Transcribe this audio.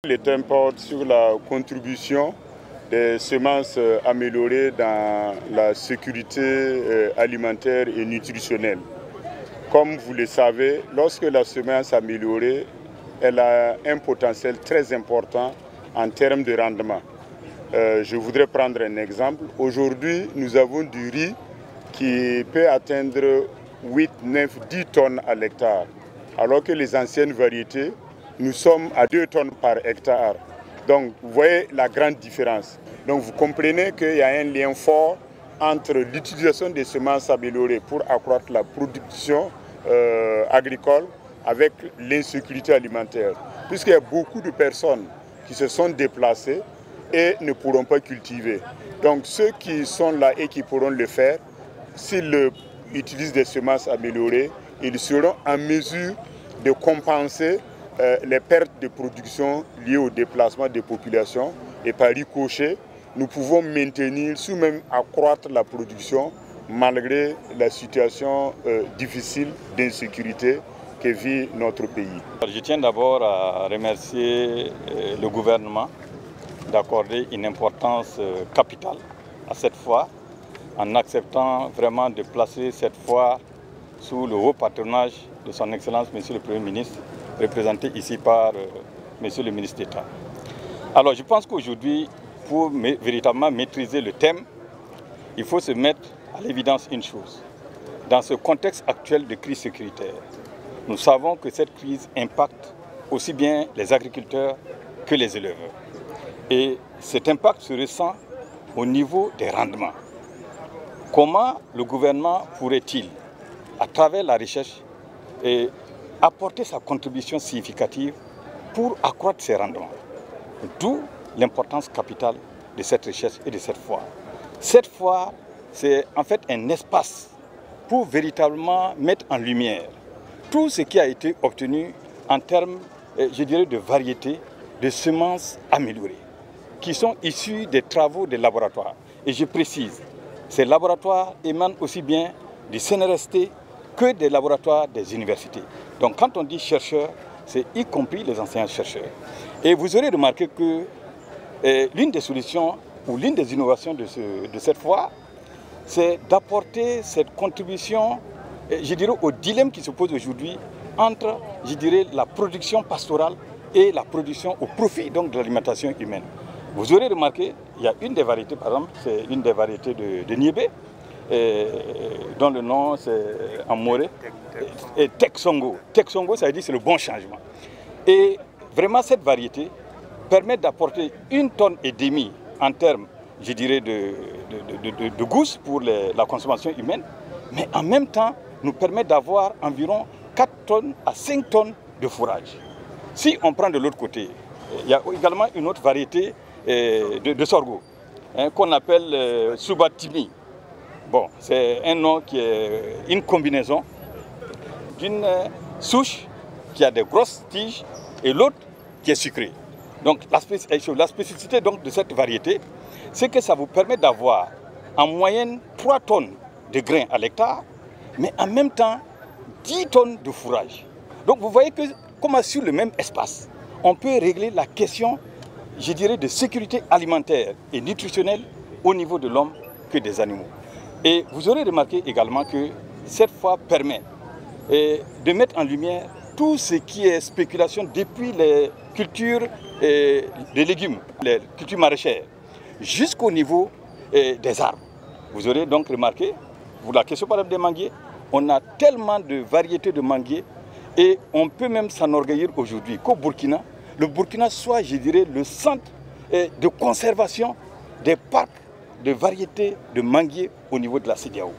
Le thème porte sur la contribution des semences améliorées dans la sécurité alimentaire et nutritionnelle. Comme vous le savez, lorsque la semence est améliorée, elle a un potentiel très important en termes de rendement. Je voudrais prendre un exemple. Aujourd'hui, nous avons du riz qui peut atteindre 8, 9, 10 tonnes à l'hectare, alors que les anciennes variétés, nous sommes à 2 tonnes par hectare. Donc, vous voyez la grande différence. Donc, vous comprenez qu'il y a un lien fort entre l'utilisation des semences améliorées pour accroître la production agricole avec l'insécurité alimentaire. Puisqu'il y a beaucoup de personnes qui se sont déplacées et ne pourront pas cultiver. Donc, ceux qui sont là et qui pourront le faire, s'ils utilisent des semences améliorées, ils seront en mesure de compenser les pertes de production liées au déplacement des populations, et par ricochet, nous pouvons maintenir, ou même accroître la production malgré la situation difficile d'insécurité que vit notre pays. Je tiens d'abord à remercier le gouvernement d'accorder une importance capitale à cette foire en acceptant vraiment de placer cette foire sous le haut patronage de son Excellence, Monsieur le Premier ministre, représenté ici par Monsieur le ministre d'État. Alors je pense qu'aujourd'hui, pour véritablement maîtriser le thème, il faut se mettre à l'évidence une chose. Dans ce contexte actuel de crise sécuritaire, nous savons que cette crise impacte aussi bien les agriculteurs que les éleveurs. Et cet impact se ressent au niveau des rendements. Comment le gouvernement pourrait-il, à travers la recherche, apporter sa contribution significative pour accroître ses rendements? D'où l'importance capitale de cette recherche et de cette foire. Cette foire, c'est en fait un espace pour véritablement mettre en lumière tout ce qui a été obtenu en termes, je dirais, de variétés, de semences améliorées, qui sont issues des travaux des laboratoires. Et je précise, ces laboratoires émanent aussi bien du CNRST que des laboratoires des universités. Donc quand on dit chercheurs, c'est y compris les enseignants chercheurs. Et vous aurez remarqué que l'une des solutions ou l'une des innovations de cette foire, c'est d'apporter cette contribution, je dirais, au dilemme qui se pose aujourd'hui entre, je dirais, la production pastorale et la production au profit donc, de l'alimentation humaine. Vous aurez remarqué, il y a une des variétés, par exemple, c'est une des variétés de Niébé, dont le nom c'est en moré, et Texongo. Texongo, ça veut dire c'est le bon changement. Et vraiment cette variété permet d'apporter 1,5 tonne en termes, je dirais, de gousses pour la consommation humaine, mais en même temps nous permet d'avoir environ 4 tonnes à 5 tonnes de fourrage. Si on prend de l'autre côté, il y a également une autre variété de sorgho qu'on appelle Subatimi. Bon, c'est un nom qui est une combinaison d'une souche qui a des grosses tiges et l'autre qui est sucrée. Donc la spécificité donc, de cette variété, c'est que ça vous permet d'avoir en moyenne 3 tonnes de grains à l'hectare, mais en même temps 10 tonnes de fourrage. Donc vous voyez que comme sur le même espace, on peut régler la question, je dirais, de sécurité alimentaire et nutritionnelle au niveau de l'homme que des animaux. Et vous aurez remarqué également que cette foire permet de mettre en lumière tout ce qui est spéculation depuis les cultures de légumes, les cultures maraîchères, jusqu'au niveau des arbres. Vous aurez donc remarqué, pour la question par exemple des manguiers, on a tellement de variétés de manguiers et on peut même s'enorgueillir aujourd'hui qu'au Burkina, le Burkina soit, je dirais, le centre de conservation des parcs de variétés de manguiers au niveau de la CEDEAO.